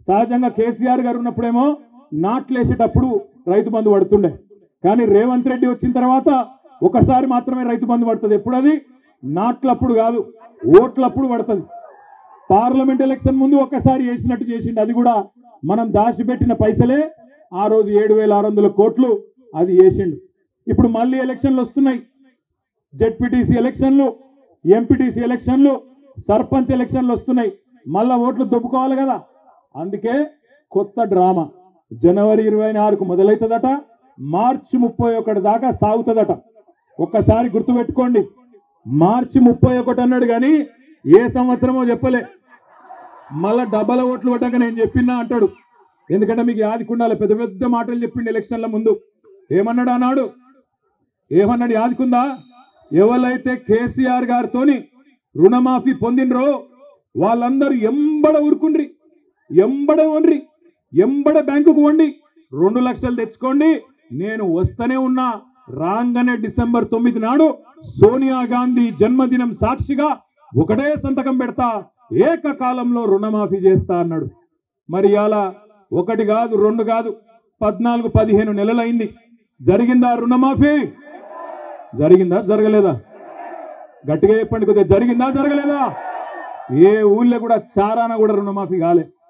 సహజంగా కేసీఆర్ గారు ఉన్నప్పుడేమో నాట్లేసేటప్పుడు రైతు బంధు పడుతుండే, కానీ రేవంత్ రెడ్డి వచ్చిన తర్వాత ఒకసారి మాత్రమే రైతు బంధు పడుతుంది. ఎప్పుడు అది? నాట్లప్పుడు కాదు, ఓట్లప్పుడు పడుతుంది. పార్లమెంట్ ఎలక్షన్ ముందు ఒక్కసారి చేసినట్టు చేసిండు, అది కూడా మనం దాచిపెట్టిన పైసలే. ఆ రోజు 7,600 కోట్లు అది చేసిండు. ఇప్పుడు మళ్ళీ ఎలక్షన్లు వస్తున్నాయి, జెడ్పీటీసీ ఎలక్షన్లు, ఎంపీటీసీ ఎలక్షన్లు, సర్పంచ్ ఎలక్షన్లు వస్తున్నాయి. మళ్ళా ఓట్లు దొబ్బుకోవాలి కదా, అందుకే కొత్త డ్రామా. జనవరి 26కు మొదలవుతుందట, మార్చి 31 దాకా సాగుతుందట. ఒక్కసారి గుర్తుపెట్టుకోండి, మార్చి 31 అన్నాడు కానీ ఏ సంవత్సరమో చెప్పలే. మళ్ళా డబ్బల ఓట్లు పడ్డాక నేను చెప్పినా అంటాడు. ఎందుకంటే మీకు యాదికుండాలి, పెద్ద పెద్ద మాటలు చెప్పిండు ఎలక్షన్ల ముందు. ఏమన్నాడు అన్నాడు, ఏమన్నాడు యాదికుందా? ఎవరైతే కేసీఆర్ గారితోని రుణమాఫీ పొందినరో వాళ్ళందరూ ఎంబడ ఊరుకుండ్రి, ఎంబడ వండ్రి, ఎంబడ బ్యాంకుకు వండి 2 లక్షలు తెచ్చుకోండి, నేను వస్తూనే ఉన్నా. రాగానే డిసెంబర్ 9 నాడు సోనియా గాంధీ జన్మదినం సాక్షిగా ఒకటే సంతకం పెడతా, ఏకకాలంలో రుణమాఫీ చేస్తా అన్నాడు. మరి అలా 1 కాదు 2 కాదు 14-15 నెలలైంది. జరిగిందా రుణమాఫీ? జరిగిందా జరగలేదా? గట్టిగా చెప్పండి కొద్దిగా. జరిగిందా జరగలేదా? ఏ ఊళ్ళో కూడా చారాన కూడా రుణమాఫీ కాలే.